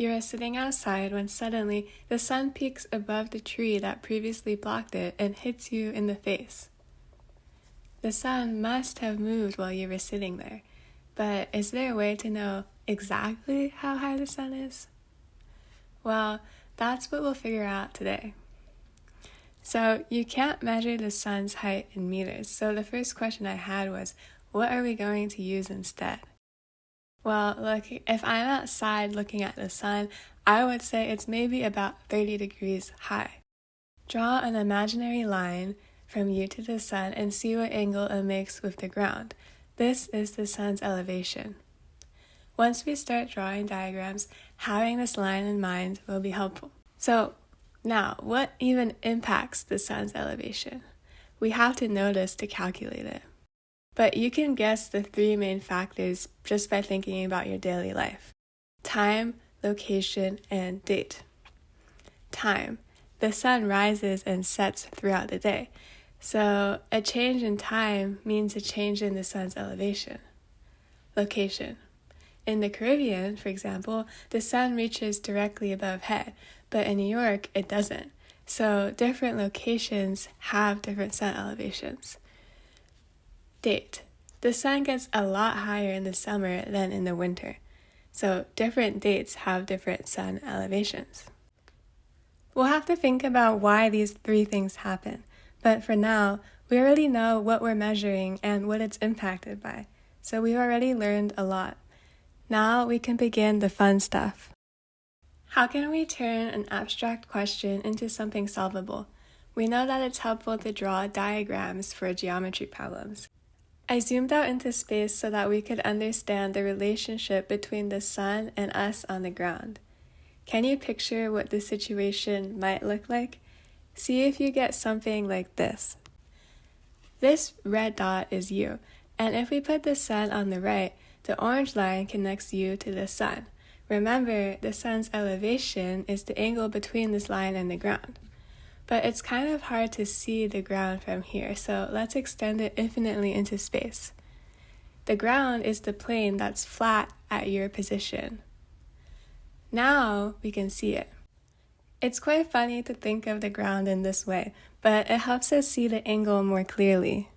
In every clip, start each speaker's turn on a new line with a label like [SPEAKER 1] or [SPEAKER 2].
[SPEAKER 1] You are sitting outside when suddenly the sun peaks above the tree that previously blocked it and hits you in the face. The sun must have moved while you were sitting there, but is there a way to know exactly how high the sun is? Well, that's what we'll figure out today. So you can't measure the sun's height in meters, so the first question I had was, what are we going to use instead? Well, look, if I'm outside looking at the sun, I would say it's maybe about 30 degrees high. Draw an imaginary line from you to the sun and see what angle it makes with the ground. This is the sun's elevation. Once we start drawing diagrams, having this line in mind will be helpful. So now, what even impacts the sun's elevation? We have to know this to calculate it. But you can guess the three main factors just by thinking about your daily life: time, location, and date. Time. The sun rises and sets throughout the day, so a change in time means a change in the sun's elevation. Location. In the Caribbean, for example, the sun reaches directly above head, but in New York, it doesn't. So different locations have different sun elevations. Date. The sun gets a lot higher in the summer than in the winter, so different dates have different sun elevations. We'll have to think about why these three things happen, but for now, we already know what we're measuring and what it's impacted by, so we've already learned a lot. Now we can begin the fun stuff. How can we turn an abstract question into something solvable? We know that it's helpful to draw diagrams for geometry problems. I zoomed out into space so that we could understand the relationship between the sun and us on the ground. Can you picture what the situation might look like? See if you get something like this. This red dot is you, and if we put the sun on the right, the orange line connects you to the sun. Remember, the sun's elevation is the angle between this line and the ground. But it's kind of hard to see the ground from here, so let's extend it infinitely into space. The ground is the plane that's flat at your position. Now we can see it. It's quite funny to think of the ground in this way, but it helps us see the angle more clearly.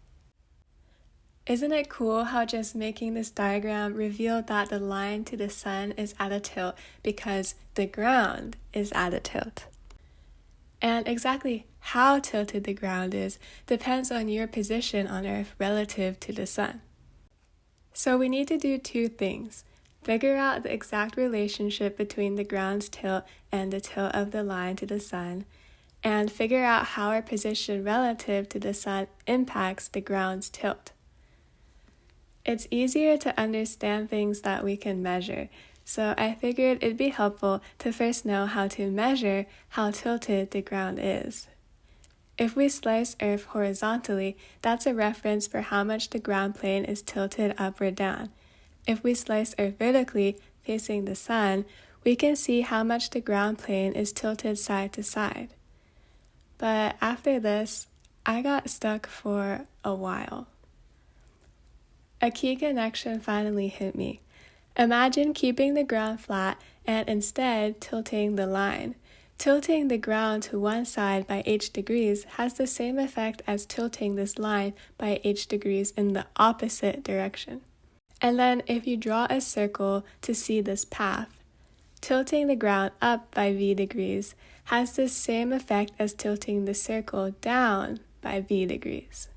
[SPEAKER 1] Isn't it cool how just making this diagram revealed that the line to the sun is at a tilt because the ground is at a tilt? And exactly how tilted the ground is depends on your position on Earth relative to the sun. So we need to do two things: figure out the exact relationship between the ground's tilt and the tilt of the line to the sun, and figure out how our position relative to the sun impacts the ground's tilt. It's easier to understand things that we can measure, so I figured it'd be helpful to first know how to measure how tilted the ground is. If we slice Earth horizontally, that's a reference for how much the ground plane is tilted up or down. If we slice Earth vertically, facing the sun, we can see how much the ground plane is tilted side to side. But after this, I got stuck for a while. A key connection finally hit me. Imagine keeping the ground flat and instead tilting the line. Tilting the ground to one side by h degrees has the same effect as tilting this line by h degrees in the opposite direction. And then if you draw a circle to see this path, tilting the ground up by v degrees has the same effect as tilting the circle down by v degrees.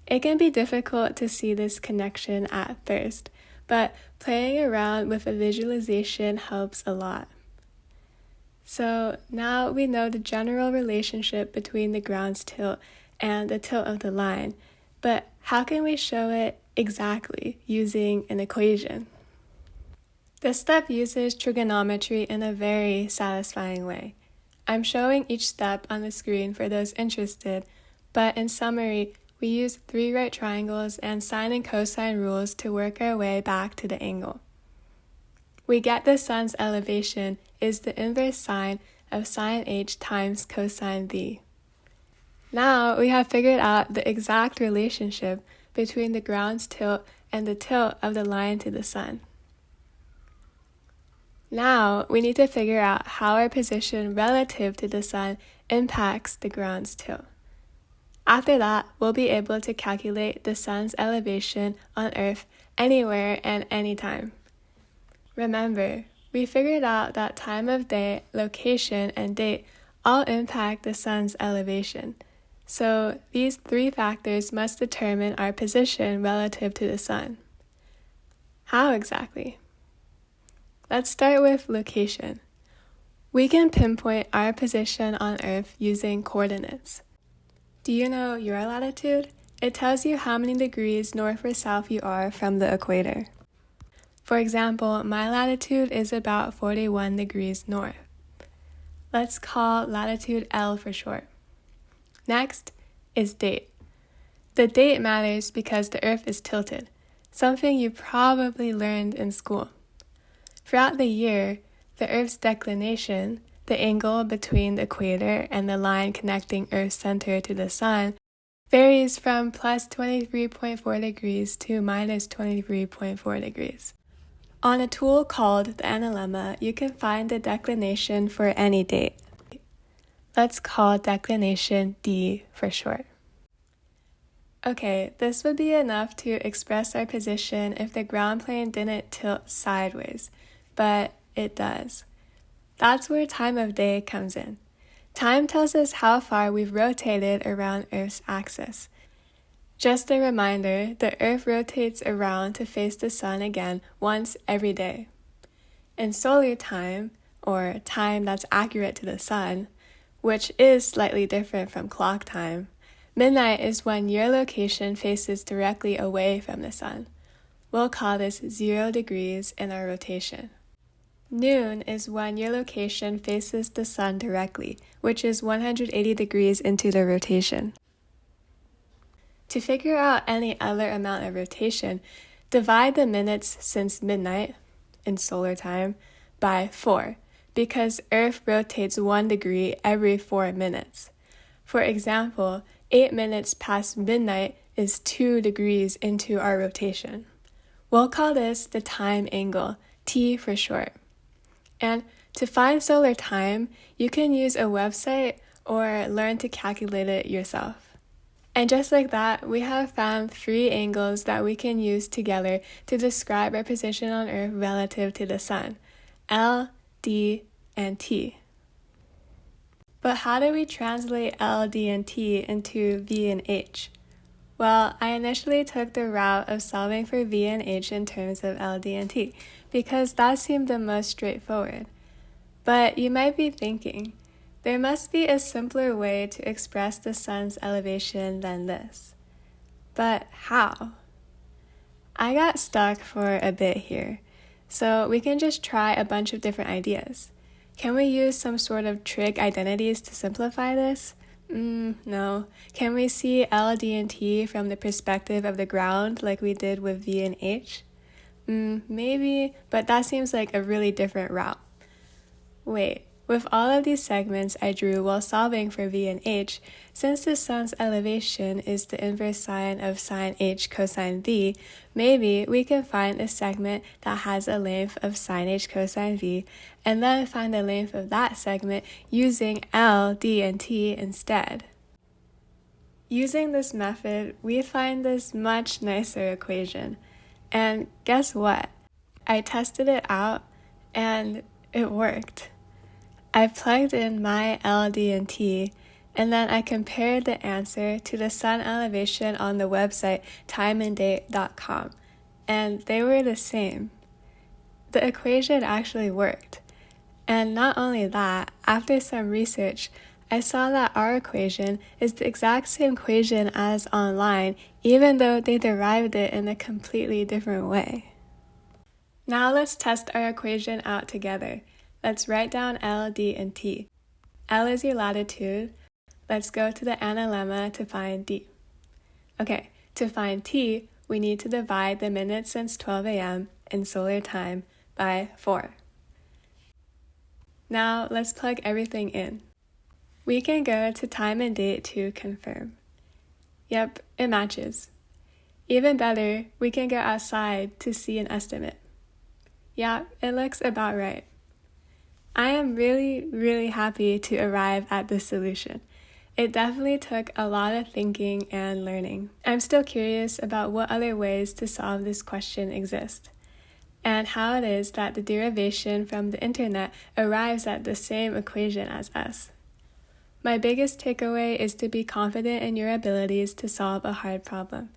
[SPEAKER 1] It can be difficult to see this connection at first, but playing around with a visualization helps a lot. So now we know the general relationship between the ground's tilt and the tilt of the line, but how can we show it exactly using an equation? This step uses trigonometry in a very satisfying way. I'm showing each step on the screen for those interested, but in summary, we use 3 right triangles and sine and cosine rules to work our way back to the angle. We get the sun's elevation is the inverse sine of sine h times cosine v. Now we have figured out the exact relationship between the ground's tilt and the tilt of the line to the sun. Now, we need to figure out how our position relative to the sun impacts the ground's tilt. After that, we'll be able to calculate the sun's elevation on Earth anywhere and anytime. Remember, we figured out that time of day, location, and date all impact the sun's elevation. So these three factors must determine our position relative to the sun. How exactly? Let's start with location. We can pinpoint our position on Earth using coordinates. Do you know your latitude? It tells you how many degrees north or south you are from the equator. For example, my latitude is about 41 degrees north. Let's call latitude L for short. Next is date. The date matters because the Earth is tilted, something you probably learned in school. Throughout the year, the Earth's declination, the angle between the equator and the line connecting Earth's center to the sun, varies from plus 23.4 degrees to minus 23.4 degrees. On a tool called the analemma, you can find the declination for any date. Let's call declination D for short. Okay, this would be enough to express our position if the ground plane didn't tilt sideways, but it does. That's where time of day comes in. Time tells us how far we've rotated around Earth's axis. Just a reminder, the Earth rotates around to face the sun again once every day. In solar time, or time that's accurate to the sun, which is slightly different from clock time, midnight is when your location faces directly away from the sun. We'll call this 0 degrees in our rotation. Noon is when your location faces the sun directly, which is 180 degrees into the rotation. To figure out any other amount of rotation, divide the minutes since midnight, in solar time, by 4, because Earth rotates 1 degree every 4 minutes. For example, 8 minutes past midnight is 2 degrees into our rotation. We'll call this the time angle, T for short. And to find solar time, you can use a website or learn to calculate it yourself. And just like that, we have found 3 angles that we can use together to describe our position on Earth relative to the sun: L, D, and T. But how do we translate L, D, and T into V and H? Well, I initially took the route of solving for V and H in terms of L, D, and T, because that seemed the most straightforward. But you might be thinking, there must be a simpler way to express the sun's elevation than this. But how? I got stuck for a bit here, so we can just try a bunch of different ideas. Can we use some sort of trig identities to simplify this? No. Can we see L, D, and T from the perspective of the ground like we did with V and H? Maybe, but that seems like a really different route. Wait, with all of these segments I drew while solving for V and H, since the sun's elevation is the inverse sine of sine H cosine V, maybe we can find a segment that has a length of sine H cosine V, and then find the length of that segment using L, D, and T instead. Using this method, we find this much nicer equation. And guess what? I tested it out, and it worked. I plugged in my L, D, and T, and then I compared the answer to the sun elevation on the website timeanddate.com, and they were the same. The equation actually worked. And not only that, after some research, I saw that our equation is the exact same equation as online, even though they derived it in a completely different way. Now let's test our equation out together. Let's write down L, D, and T. L is your latitude. Let's go to the analemma to find D. Okay, to find T, we need to divide the minutes since 12 a.m. in solar time by 4. Now let's plug everything in. We can go to time and date to confirm. Yep, it matches. Even better, we can go outside to see an estimate. Yeah, it looks about right. I am really happy to arrive at this solution. It definitely took a lot of thinking and learning. I'm still curious about what other ways to solve this question exist, and how it is that the derivation from the internet arrives at the same equation as us. My biggest takeaway is to be confident in your abilities to solve a hard problem,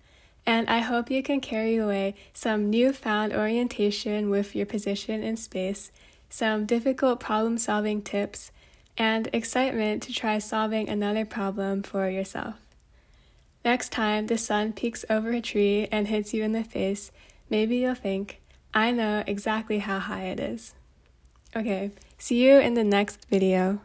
[SPEAKER 1] and I hope you can carry away some newfound orientation with your position in space, some difficult problem-solving tips, and excitement to try solving another problem for yourself. Next time the sun peeks over a tree and hits you in the face, maybe you'll think, I know exactly how high it is. Okay, see you in the next video.